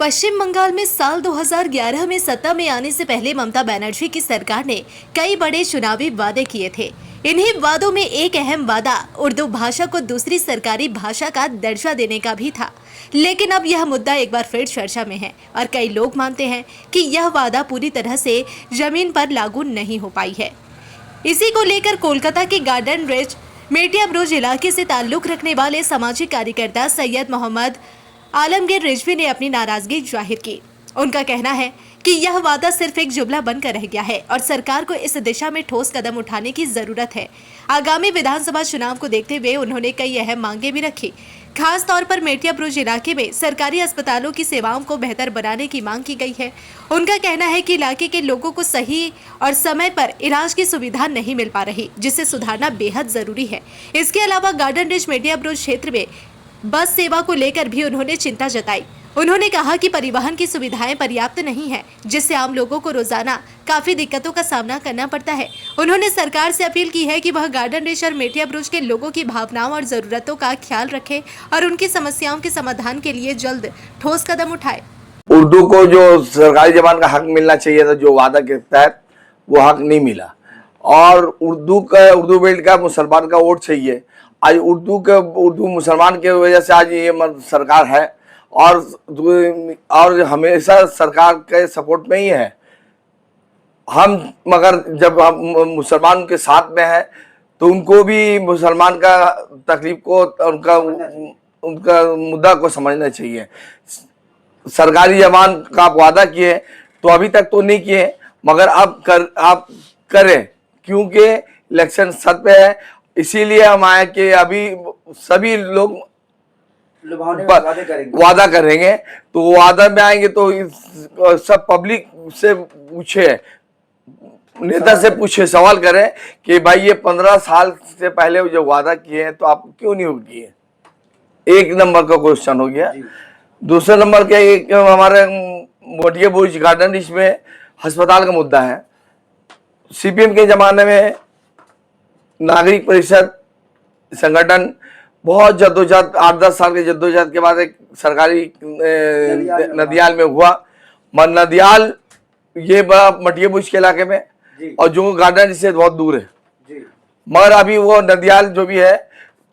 पश्चिम बंगाल में साल 2011 में सत्ता में आने से पहले ममता बनर्जी की सरकार ने कई बड़े चुनावी वादे किए थे। इन्हीं वादों में एक अहम वादा उर्दू भाषा को दूसरी सरकारी भाषा का दर्जा देने का भी था। लेकिन अब यह मुद्दा एक बार फिर चर्चा में है और कई लोग मानते हैं कि यह वादा पूरी तरह से जमीन पर लागू नहीं हो पाई है। इसी को लेकर कोलकाता के गार्डन रिच मेटिया ब्रुज इलाके से ताल्लुक रखने वाले सामाजिक कार्यकर्ता सैयद मोहम्मद आलमगीर रिजवी ने अपनी नाराजगी जाहिर की। उनका कहना है कि यह वादा सिर्फ एक जुमला बनकर रह गया है और सरकार को इस दिशा में ठोस कदम उठाने की जरूरत है। आगामी विधानसभा चुनाव को देखते हुए उन्होंने कई अहम मांगे भी रखी। खास तौर पर मेटिया ब्रुज इलाके में सरकारी अस्पतालों की सेवाओं को बेहतर बनाने की मांग की गई है। उनका कहना है कि इलाके के लोगों को सही और समय पर इलाज की सुविधा नहीं मिल पा रही, जिसे सुधारना बेहद जरूरी है। इसके अलावा गार्डन रिच मेटिया ब्रुज क्षेत्र में बस सेवा को लेकर भी उन्होंने चिंता जताई। उन्होंने कहा कि परिवहन की सुविधाएं पर्याप्त नहीं है, जिससे आम लोगों को रोजाना काफी दिक्कतों का सामना करना पड़ता है। उन्होंने सरकार से अपील की है कि वह गार्डन रिच और मेटिया ब्रुज के लोगों की भावनाओं और जरूरतों का ख्याल रखे और उनकी समस्याओं के समाधान के लिए जल्द ठोस कदम उठाए। उर्दू को जो सरकारी जबान का हक मिलना चाहिए था, जो वादा के तहत, वो हक नहीं मिला। और उर्दू बेल्ट का मुसलमान का वोट चाहिए। आज उर्दू मुसलमान के वजह से आज ये सरकार है और हमेशा सरकार के सपोर्ट में ही है हम। मगर जब हम मुसलमान के साथ में है तो उनको भी मुसलमान का तकलीफ को, उनका मुद्दा को समझना चाहिए। सरकारी जबान का आप वादा किए तो अभी तक तो नहीं किए, मगर आप करें, क्योंकि इलेक्शन सर पे है। इसीलिए हम आए कि अभी सभी लोग वादा करेंगे, तो वादा में आएंगे तो सब पब्लिक से पूछे, नेता से पूछे, सवाल करें कि भाई ये 15 साल से पहले जो वादा किए हैं तो आप क्यों नहीं किए। एक नंबर का क्वेश्चन हो गया। दूसरे नंबर के एक हमारे मेटिया ब्रुज गार्डन रिच में अस्पताल का मुद्दा है। सीपीएम के जमाने में नागरिक परिषद संगठन बहुत जद्दोजहद, 8-10 साल के जद्दोजहद के बाद एक सरकारी नदियाल में हुआ। नदियाल ये बड़ा मेटिया ब्रुज के इलाके में और जो गार्डन से बहुत दूर है। मगर अभी वो नदियाल जो भी है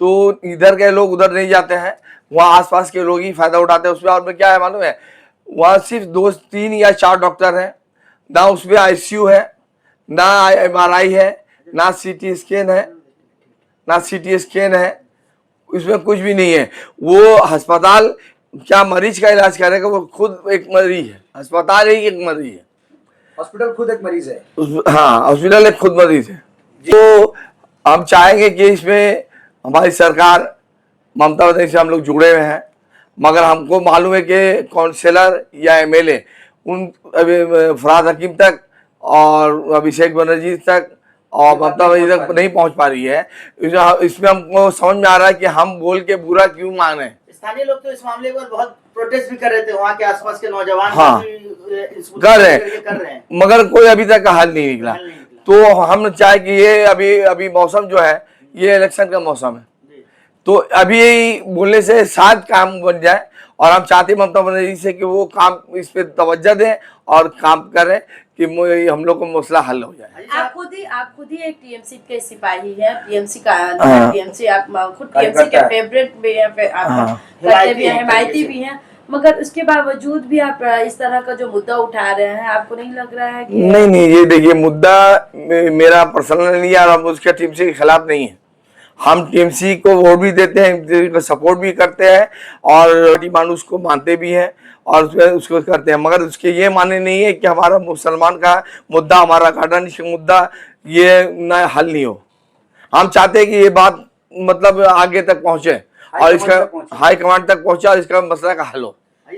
तो इधर के लोग उधर नहीं जाते हैं, वहाँ आसपास के लोग ही फायदा उठाते हैं उसमें। और क्या है मालूम है, वहाँ सिर्फ 2, 3 या 4 डॉक्टर हैं, ना उसमें आईसीयू है, ना एमआरआई है, ना सीटी स्कैन है, उसमें कुछ भी नहीं है। वो अस्पताल क्या मरीज का इलाज करेगा, वो खुद एक मरीज है। अस्पताल ही एक मरीज है, हॉस्पिटल खुद एक मरीज है। हाँ, हॉस्पिटल एक खुद मरीज है। तो हम चाहेंगे कि इसमें हमारी सरकार ममता बनर्जी से हम लोग जुड़े हुए हैं, मगर हमको मालूम है कि काउंसिलर या एमएलए उन अभी फरहाद हकीम तक और अभिषेक बनर्जी तक और ममता बनर्जी तक नहीं पहुंच पा रही है। इसमें हमको समझ में आ रहा है कि हम बोल के बुरा क्यों माने। स्थानीय लोग तो इस मामले पर बहुत प्रोटेस्ट भी कर रहे थे, वहाँ के आसपास के नौजवान हाँ, कर रहे हैं, मगर कोई अभी तक का हल नहीं निकला। तो हम चाहे कि ये अभी मौसम जो है ये इलेक्शन का मौसम है, तो अभी बोलने से शायद काम बन जाए। और हम चाहते हैं ममता बनर्जी से कि वो काम इस पे तवज्जो दें और काम करें कि हम लोग को मसला हल हो जाए। आप खुद ही एक टीएमसी के सिपाही हैं, टीएमसी का टीएमसी आप खुद टीएमसी के फेवरेट भी हैं, करते भी हैं, हिमायती भी हैं, मगर उसके बावजूद भी आप इस तरह का जो मुद्दा उठा रहे हैं, आपको नहीं लग रहा है कि नहीं, ये देखिए, मुद्दा मेरा पर्सनल नहीं है और हम उसके टीएमसी के खिलाफ नहीं है। हम टीएमसी को वोट भी देते हैं, सपोर्ट भी करते हैं और मानुस को मानते भी हैं और उसको करते हैं, मगर उसके ये माने नहीं है कि हमारा मुसलमान का मुद्दा, हमारा गार्डन रिच मुद्दा ये न हल नहीं हो। हम चाहते हैं कि ये बात मतलब आगे तक पहुंचे और इसका हाई कमांड तक पहुंचे और इसका मसला का हल हो।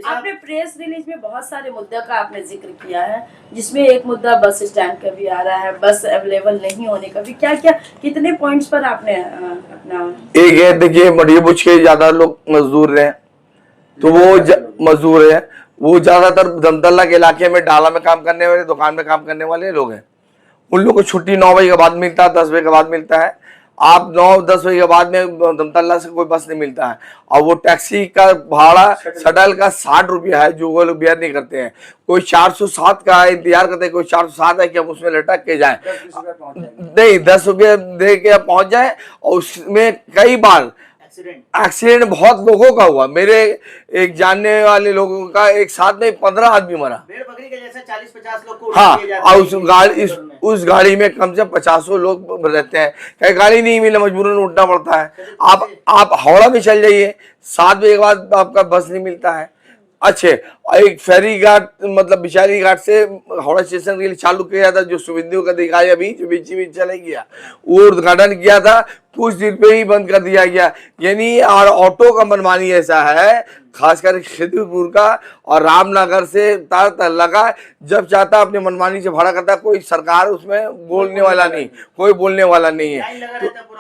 आपने प्रेस रिलीज में बहुत सारे मुद्दों का आपने जिक्र किया है, जिसमें एक मुद्दा बस स्टैंड का भी आ रहा है, बस अवेलेबल नहीं होने का भी। क्या कितने पॉइंट्स पर आपने अपना एक है, देखिए मेटिया ब्रुज के ज्यादा लोग मजदूर हैं, तो वो मजदूर है, वो ज्यादातर दमदल्ला के इलाके में डाला में काम करने वाले, दुकान में काम करने वाले लोग हैं। उन लोग को छुट्टी 9 बजे के बाद मिलता है, 10 बजे के बाद मिलता है। आप 9-10 बजे के बाद में दमतल्ला से कोई बस नहीं मिलता है। और वो टैक्सी का भाड़ा शटल का 60 रुपया है, जो वो लोग बेयर नहीं करते हैं। कोई 407 का इंतजार करते हैं, कोई 407 है कि हम उसमें लटक के जाएं, नहीं 10 रुपये दे के पहुंच जाए। और उसमें कई बार एक्सीडेंट बहुत लोगों का हुआ। मेरे एक जानने वाले लोगों का एक साथ में 15 आदमी मरा। भेड़ बकरी के जैसे 40-50 लोग को हाँ, उठा दिया जाता और उस गाड़ी में कम से 50 लोग रहते हैं। कहीं गाड़ी नहीं मिले, मजबूरन उठना पड़ता है। आप हावड़ा में चल जाइए, 7 बजे के बाद आपका बस नहीं मिलता है। अच्छे, एक फेरी घाट मतलब बिचारी घाट से हावड़ा स्टेशन के लिए चालू किया था, जो सुविधाओं का दिखाई अभी जो बीच में चले गया, वो उद्घाटन किया था, कुछ दिन पे ही बंद कर दिया गया। यानी और ऑटो का मनमानी ऐसा है, खासकर खिदीपुर का और रामनगर से तारतल्ला का, जब चाहता अपने मनमानी से भाड़ा करता, कोई सरकार उसमें बोलने वाला नहीं, कोई बोलने वाला नहीं है।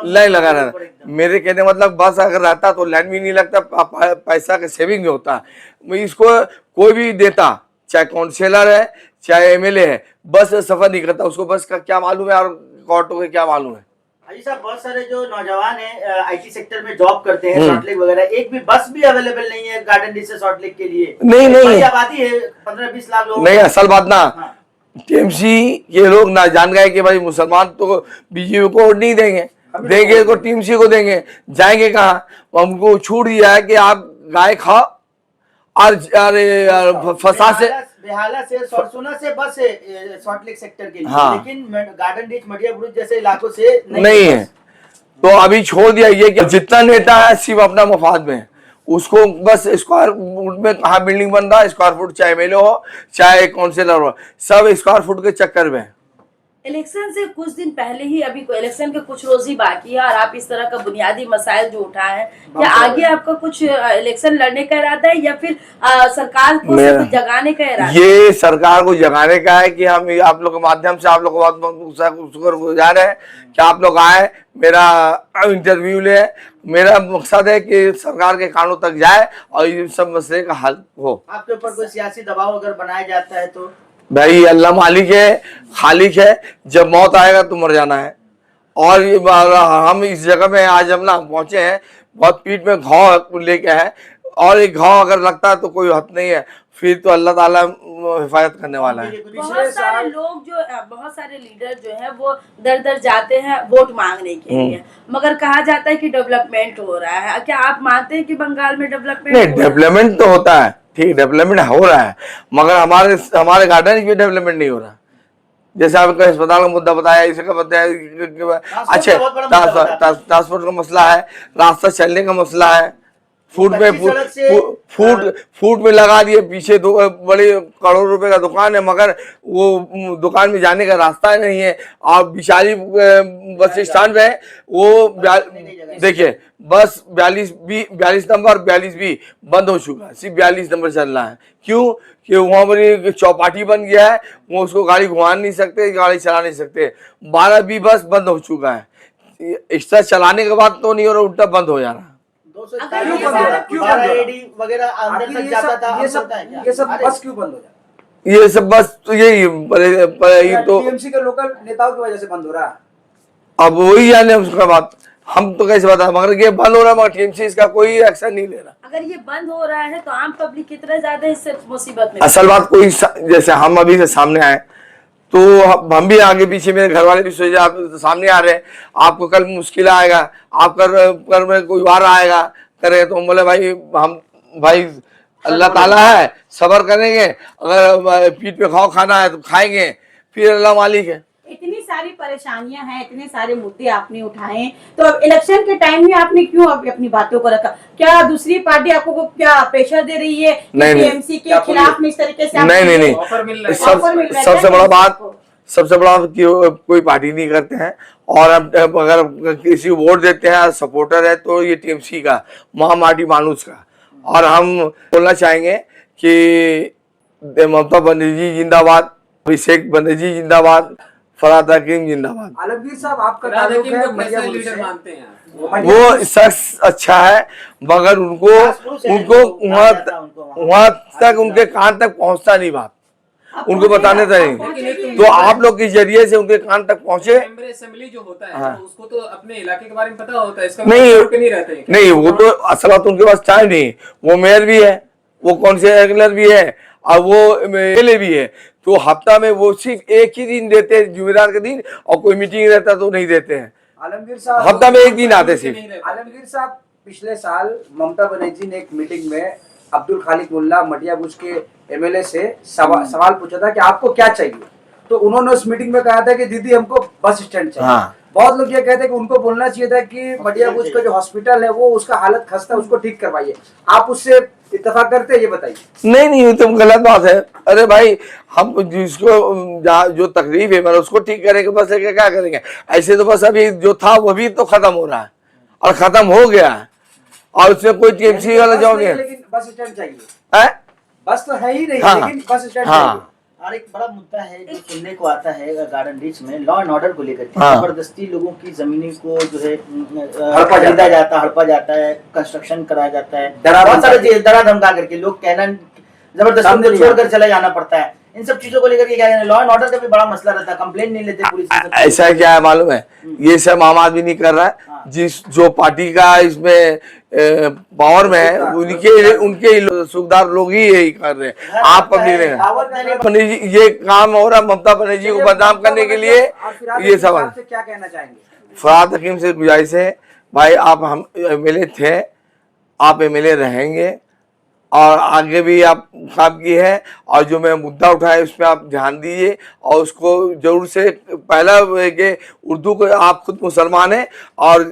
लाइन लगा रहता। मेरे कहने मतलब बस अगर रहता तो लाइन भी नहीं लगता, पैसा का सेविंग भी होता। इसको कोई भी देता, चाहे काउंसिलर है चाहे एमएलए है, बस सफर नहीं करता, उसको बस का क्या मालूम है और ऑटो का क्या मालूम है। हाजी साहब, बहुत सारे जो नौजवान हैं आईटी सेक्टर में जॉब करते हैं, सॉल्ट लेक वगैरह, एक भी बस भी अवेलेबल नहीं है गार्डन डी से सॉल्ट लेक के लिए। नहीं आबादी है 15-20 लाख लोग। नहीं, असल बात ना, हाँ। टीएमसी के लोग ना जान गए कि भाई मुसलमान तो बीजेपी को वोट नहीं देंगे, देंगे तो टीएमसी को देंगे। जाएंगे कहाँ? हमको छूट दिया है कि आप गाय खाओ और फसा से बेहाला से सरसोना से बस है सॉल्ट लेक सेक्टर के लिए। हाँ। लेकिन गार्डन डीच मटिया बुरुज जैसे इलाकों से नहीं है। तो अभी छोड़ दिया ये कि जितना नेता है सिर्फ अपना मफाद में, उसको बस स्क्वायर फुट में कहाँ बिल्डिंग बन रहा है, स्क्वायर फुट चाहे एमएलए हो चाहे काउंसिलर हो, सब स्क्वायर फुट के चक्कर में। इलेक्शन से कुछ दिन पहले ही, अभी इलेक्शन के कुछ रोज ही बाकी है और आप इस तरह का बुनियादी मसाइल जो उठाए हैं, क्या आगे आपका कुछ इलेक्शन लड़ने का इरादा है या फिर सरकार को सिर्फ जगाने का इरादा? ये सरकार को जगाने का है कि हम आप लोग के माध्यम से आप लोग को बहुत शुक्रगुजार है कि आप लोग आए, मेरा इंटरव्यू ले। मेरा मकसद है कि सरकार के कानों तक जाए और ये सब मसले का हल हो। आपके ऊपर कोई सियासी दबाव अगर बनाया जाता है तो? भाई अल्लाह मालिक है, खालिक है, जब मौत आएगा तो मर जाना है। और हम इस जगह में आज हम ना पहुंचे हैं, बहुत पीठ में घाव लेके है, और एक घाव अगर लगता है तो कोई हद नहीं है, फिर तो अल्लाह ताला हिफाजत करने वाला है। बहुत सारे लोग जो, बहुत सारे लीडर जो है वो दर दर जाते हैं वोट मांगने के लिए, मगर कहा जाता है कि डेवलपमेंट हो रहा है। क्या आप मानते हैं कि बंगाल में डेवलपमेंट? नहीं, डेवलपमेंट तो होता है, ठीक, डेवलपमेंट हो रहा है, मगर हमारे गार्डन में डेवलपमेंट नहीं हो रहा। जैसे आपको अस्पताल का मुद्दा बताया, इसका बताया, अच्छा ट्रांसपोर्ट का मसला है, रास्ता चलने का मसला है, फूट में लगा दिए, पीछे बड़े करोड़ रुपए का दुकान है, मगर वो दुकान में जाने का रास्ता नहीं है। और बिचारी बस स्टैंड में वो देखिए बस 42 नंबर 42B बंद हो चुका है, सिर्फ 42 नंबर चल रहा है। क्यों? कि वहाँ पर चौपाटी बन गया है, वो उसको गाड़ी घुमा नहीं सकते, गाड़ी चला नहीं सकते। 12B बस बंद हो चुका है, एक्स्ट्रा चलाने के बाद तो नहीं हो रहा, उल्टा बंद हो जा रहा है। ये सब बस तो यही तो टीएमसी के लोकल नेताओं की वजह से बंद हो रहा है। अब वही जाने उसका बात, हम तो कैसे बता, मगर ये बंद हो रहा है, मगर टीएमसी इसका कोई एक्शन नहीं ले रहा। अगर ये बंद हो रहा है तो आम पब्लिक कितना ज्यादा इससे मुसीबत में? असल बात कोई, जैसे हम अभी से सामने आए तो हम भी आगे पीछे, मेरे घर वाले भी सोचे आप तो सामने आ रहे हैं, आपको कल मुश्किल आएगा, आप कर में कोई वार आएगा करे, तो हम बोले भाई अल्लाह ताला है, सब्र करेंगे, अगर पीठ पे खाओ खाना है तो खाएंगे, फिर अल्लाह मालिक है। इतनी सारी परेशानियां हैं, इतने सारे मुद्दे आपने उठाए, तो अब इलेक्शन के टाइम में आपने क्यों अपनी बातों को रखा? क्या दूसरी पार्टी आपको क्या प्रेशर दे रही है टीएमसी के खिलाफ में इस तरीके से? नहीं, सबसे बड़ा कोई पार्टी नहीं करते हैं, और अब अगर किसी को वोट देते हैं, सपोर्टर है, तो ये टीएमसी का, महामाटी मानुस का। और हम बोलना चाहेंगे कि ममता बनर्जी जिंदाबाद, अभिषेक बनर्जी जिंदाबाद, फरहाद हकीम जिंदाबाद। आलमगीर साहब, आपका ताल्लुक है लीडर मानते हैं, वो शख्स अच्छा है, मगर उनको वहां तक उनके कान तक पहुंचता नहीं बात। उनको बताने चाहिए। तो आप लोग के जरिए से उनके कान तक पहुंचे। मेंबर असेंबली जो होता है तो उसको तो अपने इलाके के बारे में पता होता है, इसका नहीं नहीं रहते हैं। नहीं, वो तो असल बात उनके पास टाइम नहीं। वो मेयर भी है, वो काउंसिलर भी है और वो एमएलए भी है। तो हफ्ता में वो सिर्फ एक ही दिन देते हैं, जुमेरात के दिन, और कोई मीटिंग रहता तो नहीं देते हैं। आलमगीर साहब हफ्ता में एक दिन आते सिर्फ। आलमगीर साहब, पिछले साल ममता बनर्जी ने एक मीटिंग में अब्दुल खालिक मुल्ला मटियाबुज के एमएलए से सवाल पूछा था कि आपको क्या चाहिए, तो उन्होंने उस मीटिंग में कहा था कि दीदी हमको बस स्टैंड चाहिए। हाँ। बहुत लोग ये कहते हैं कि उनको बोलना चाहिए था कि मटियाबुज का जो हॉस्पिटल है वो उसका हालत खस्ता है, उसको ठीक करवाइए। आप उससे इत्तेफाक करते हैं, ये बताइए। नहीं नहीं, ये तो गलत बात है। अरे भाई, हम जिसको जो तकलीफ है उसको ठीक करेंगे, बस क्या करेंगे। ऐसे तो बस अभी जो था वो भी तो खत्म हो रहा है और खत्म हो गया है, और उसमें कोई टीएमसी वाला जॉब नहीं है। लेकिन बस स्टैंड चाहिए। है? बस तो है ही नहीं, हाँ, लेकिन बस स्टैंड हाँ। चाहिए। और एक बड़ा मुद्दा है जो सुनने को आता है गार्डन रीच में, लॉ एंड ऑर्डर को लेकर के हाँ। जबरदस्ती लोगों की जमीनी को जो है हड़पा जाता है, कंस्ट्रक्शन कराया जाता है, बहुत सारे चीज डरा धमका करके लोग कहना जबरदस्ती उनको छोड़कर चला जाना पड़ता है। इन सब चीजों को लेकर के क्या है, लॉ एंड ऑर्डर का भी बड़ा मसला रहता है, कंप्लेंट नहीं लेते पुलिस। ऐसा क्या है मालूम है, ये सब आम आदमी नहीं कर रहा है। जिस जो पार्टी का इसमें पावर में है उनके सुखदार लोग ही यही कर रहे हैं। आप पब्लिक ये काम हो रहा ममता बनर्जी को बदनाम करने के लिए। ये सवाल क्या कहना चाहेंगे? फराद हकीम से गुजारिश है, भाई आप हम एमएलए थे, आप एमएलए रहेंगे और आगे भी आप काम किए हैं, और जो मैं मुद्दा उठाया उस पर आप ध्यान दीजिए और उसको जरूर से। पहला कि उर्दू को आप खुद मुसलमान हैं और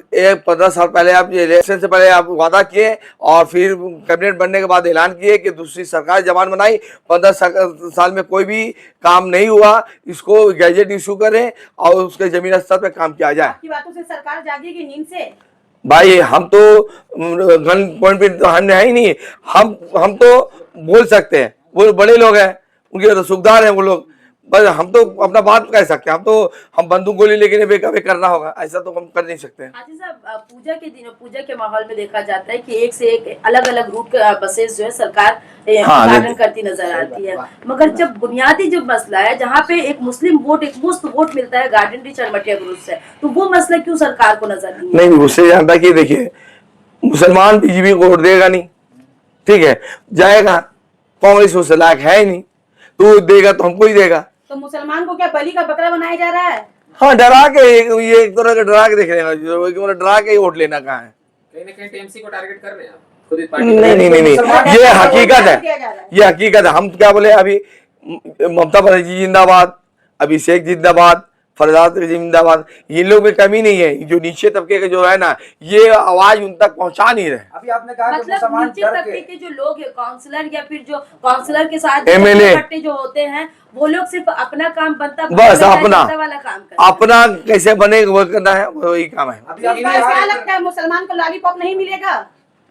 15 साल पहले आप इलेक्शन से पहले आप वादा किए और फिर कैबिनेट बनने के बाद ऐलान किए कि दूसरी सरकार जबान बनाई। 15 साल में कोई भी काम नहीं हुआ, इसको गैजेट इशू करें और उसके जमीन स्तर पर काम किया जाए। आपकी बातों से सरकार जागेगी नींद से? भाई हम तो गन पॉइंट पे तो हमने है ही नहीं। हम तो बोल सकते हैं, वो बड़े लोग हैं, उनके तो सुखदार हैं वो लोग, बस हम तो अपना बात कह सकते हैं। हम बंदूक गोली लेके बेकाबे करना होगा, ऐसा तो हम कर नहीं सकते। हाजी साहब, पूजा के दिनों, पूजा के माहौल में देखा जाता है कि एक से एक अलग अलग रूट बसेस जो है सरकार उद्घाटन करती नजर आती है, मगर जब बुनियादी जो मसला है जहाँ पे एक मुस्लिम वोट, एक मुफ्त वोट मिलता है गार्डन रीच और मटियाबुज से, तो वो मसला क्यों सरकार को नजर नहीं? उससे जानता कि देखिए, मुसलमान बीजेपी को वोट देगा नहीं, ठीक है, जाएगा कांग्रेस उससे लायक है ही नहीं, तो देगा तो हमको ही देगा। तो मुसलमान को क्या बलि का बकरा बनाया जा रहा है? हाँ, डरा के, ये एक तरह का डरा के देख लेना, डरा के ही वोट लेना कहाँ है। कहीं ना कहीं टीएमसी को टारगेट कर रहे हैं आप खुद? नहीं, ये हकीकत है, ये हकीकत है। हम क्या बोले, अभी ममता बनर्जी जिंदाबाद, अभिषेक जिंदाबाद, फरजाद जिंदाबाद, ये लोग में कमी नहीं है। जो नीचे तबके के जो है ना, ये आवाज उन तक पहुंचा नहीं रहे। अभी आपने कहा कि मतलब नीचे तबके के जो लोग हैं, काउंसलर या फिर जो काउंसलर के साथ एमएलए जो होते हैं, वो लोग सिर्फ अपना काम बनता बस अपना वाला काम करते हैं। अपना कैसे बने वो करना है, वही काम है। क्या लगता है, मुसलमान को लॉलीपॉप नहीं मिलेगा?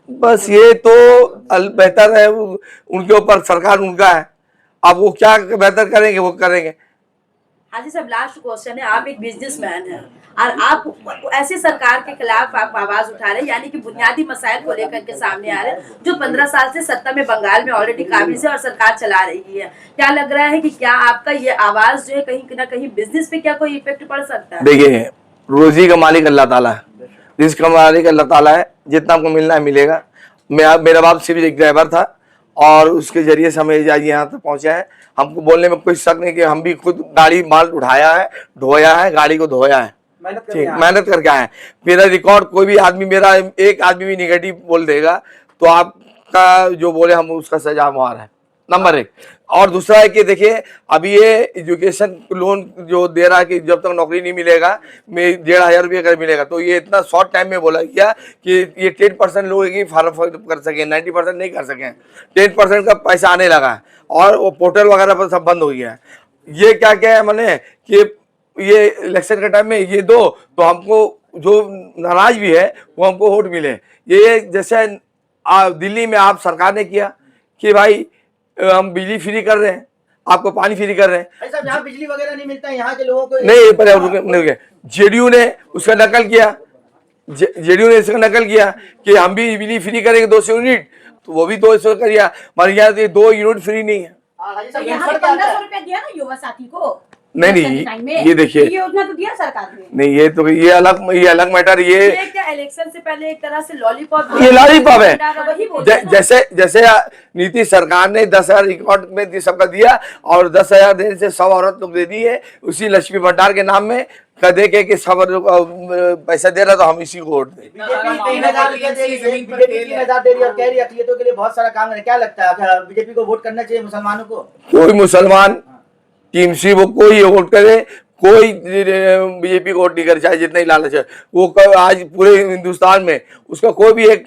बस ये तो बेहतर है, उनके ऊपर, सरकार उनका है। अब वो क्या बेहतर करेंगे वो करेंगे। हाजी साहब, लास्ट क्वेश्चन है, आप एक बिजनेसमैन हैं और आप ऐसे सरकार के खिलाफ आप आवाज उठा रहे हैं, यानी कि बुनियादी मसाइल को लेकर के सामने आ रहे हैं, जो 15 साल से सत्ता में बंगाल में ऑलरेडी काबिज है और सरकार चला रही है। क्या लग रहा है कि क्या आपका ये आवाज जो है कहीं ना कहीं बिजनेस पे क्या कोई इफेक्ट पड़ सकता है? देखिए, रोजी का मालिक अल्लाह ताला है, रिस्क का मालिक अल्लाह ताला है, जितना आपको मिलना है मिलेगा। मेरा बाप सिर्फ एक ड्राइवर था और उसके जरिए से हमें यहाँ तक पहुंचा है। हमको बोलने में कोई शक नहीं कि हम भी खुद गाड़ी माल उठाया है, ढोया है, गाड़ी को धोया है, मेहनत करके आए हैं। मेरा रिकॉर्ड कोई भी आदमी, मेरा एक आदमी भी निगेटिव बोल देगा तो आपका जो बोले हम उसका सजा मुहार है, नंबर 1। और दूसरा है कि देखिए, अभी ये एजुकेशन लोन जो दे रहा है कि जब तक नौकरी नहीं मिलेगा, मैं 1,500 रुपये अगर मिलेगा, तो ये इतना शॉर्ट टाइम में बोला गया कि ये 10% लोग ही फार्म कर सकें, 90% नहीं कर सकें। 10% का पैसा आने लगा है और वो पोर्टल वगैरह पर सब बंद हो गया है। ये क्या क्या है मैंने कि ये इलेक्शन के टाइम में ये दो तो हमको जो नाराज भी है वो हमको वोट मिले। ये जैसे दिल्ली में आप सरकार ने किया कि भाई हम बिजली फ्री कर रहे हैं, आपको पानी फ्री कर रहे हैं। ऐसा जहाँ बिजली वगैरह नहीं मिलता है यहाँ के लोगों को नहीं, पर जेडीयू ने उसका नकल किया, जेडीयू ने इसका नकल किया कि हम भी बिजली फ्री करेंगे 200 यूनिट, तो वो भी 200 कर दिया, मगर यहाँ 2 यूनिट फ्री नहीं है। हाजी साहब, यहाँ फर्क पे क्या आता है? 1500 रुपया दिया ना युवा साथी को। नहीं, इलेक्शन नहीं, के टाइम में। ये देखिए। ये योजना तो दिया सरकार ने। नहीं, ये अलग मैटर, ये क्या इलेक्शन से पहले एक तरह से लॉलीपॉप, ये लॉलीपॉप है। वही बोल रहे हैं ना। जैसे नीतीश सरकार ने 10,000 रिकॉर्ड में सबका दिया और 10,000 देने से 100 औरत लोग दे दी है उसी लक्ष्मी भंडार के नाम में, कदे के सब पैसा दे रहा तो हम इसी को वोट दें। बीजेपी 3,000 रुपया दे रही है, बीजेपी 3,000 दे रही है और कह रही है अकलियतों के लिए बहुत सारा काम है। क्या लगता है बीजेपी को वोट करना चाहिए मुसलमानों को? कोई मुसलमान टीएमसी वो कोई वोट करे, कोई बीजेपी को वोट नहीं करे, चाहे जितना ही लालच है वो। आज पूरे हिंदुस्तान में उसका कोई भी एक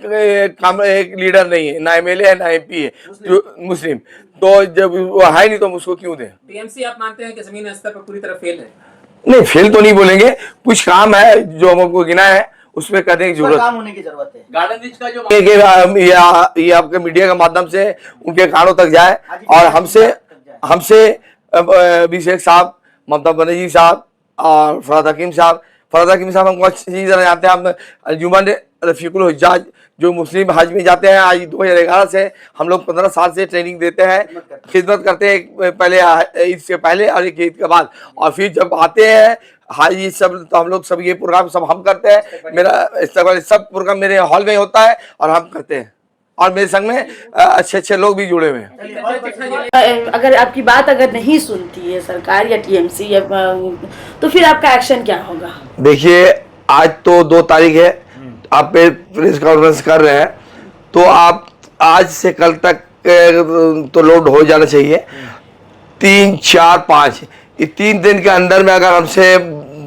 लीडर नहीं है, ना एमएलए है ना एमपी है जो मुस्लिम, तो जब वो है नहीं तो हम उसको क्यों दें? टीएमसी आप मानते हैं कि जमीनी स्तर पर पूरी तरह फेल है? नहीं, फेल तो नहीं बोलेंगे, कुछ काम है जो हमको गिना है उसमें करने की जरूरत काम होने की जरूरत है। गार्डन रिच का जो ये आपके मीडिया के माध्यम से उनके कानों तक जाए और हमसे अभिषेक साहब, ममता बनर्जी साहब और फरहाद हकीम साहब हमको अच्छी तरह जानते हैं। हम अंजुमन रफीकुल हुज्जाज जो मुस्लिम हज में जाते हैं, आज 2011 से हम लोग 15 साल से ट्रेनिंग देते हैं, खिदमत करते हैं, पहले ईद से पहले और एक ईद के बाद, और फिर जब आते हैं हाजी सब तो हम लोग सब ये प्रोग्राम सब हम करते हैं। मेरा इस्तेमाल सब प्रोग्राम मेरे हॉल में होता है और हम करते हैं, और मेरे संग में अच्छे लोग भी जुड़े हुए हैं। अगर आपकी बात अगर नहीं सुनती है सरकार या टीएमसी या तो फिर आपका एक्शन क्या होगा? देखिए, आज तो 2 तारीख है, आप प्रेस कॉन्फ्रेंस कर रहे हैं, तो आप आज से कल तक तो लोड हो जाना चाहिए। 3, 4, 5 ये 3 दिन के अंदर में अगर हमसे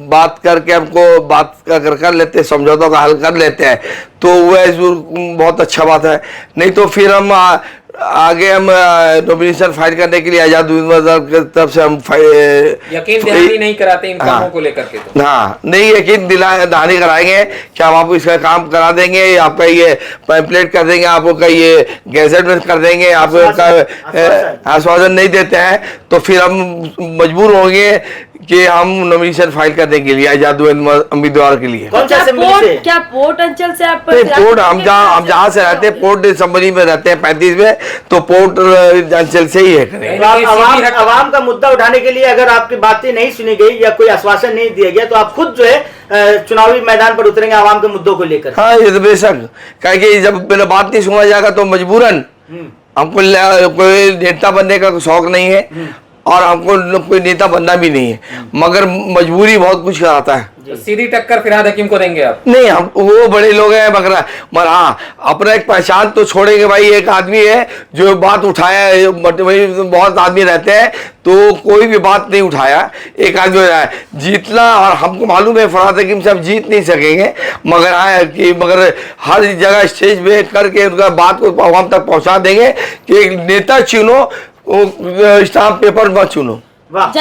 बात करके हमको बात कर लेते हैं, समझौता का हल कर लेते हैं, तो वह बहुत अच्छा बात है। नहीं तो फिर हम आगे हम नॉमिनेशन फाइल करने के लिए आजाद उम्मीदवार की तरफ से हम यकीन दहानी नहीं कराते इन कामों को लेकर के? तो हाँ, नहीं यकीन दहानी कराएंगे कि हम आपको इसका काम करा देंगे, आपका ये पैम्पलेट कर देंगे, आपका ये गैजेट में कर देंगे, आपका आश्वासन नहीं देते हैं तो फिर हम मजबूर होंगे कि हम नॉमिनेशन फाइल करने के लिए आजाद उम्मीदवार के लिए। कौन सा असेंबली से? क्या पोर्ट अंचल से आप? पोर्ट हम जहाँ से रहते हैं, पोर्ट संबली में रहते हैं 35 में, तो पोर्ट अंचल से ही है। तो आवाम का मुद्दा उठाने के लिए अगर आपकी बातें नहीं सुनी गई या कोई आश्वासन नहीं दिया गया तो आप खुद जो है चुनावी मैदान पर उतरेंगे आवाम के मुद्दों को लेकर? हाँ, ये तो बेशक, क्योंकि जब मेरा बात नहीं सुना जाएगा तो मजबूरन हमको कोई नेता बनने का शौक नहीं है और हमको कोई नेता बनना भी नहीं है, मगर मजबूरी बहुत कुछ कराता है। तो सीधी टक्कर फिरहाद हकीम को देंगे आप? नहीं, हम वो बड़े लोग हैं, मगर हाँ अपना एक पहचान तो छोड़ेंगे। भाई एक आदमी है जो बात उठाया है, वही बहुत आदमी रहते हैं तो कोई भी बात नहीं उठाया, एक आदमी है जीतना, और हमको मालूम है फरहाद हकीम से हम जीत नहीं सकेंगे, मगर हर जगह स्टेज पे करके उनका बात को आवाम तक पहुंचा देंगे कि एक नेता चुनो, स्टाम्प पेपर मत चुनो। वाह।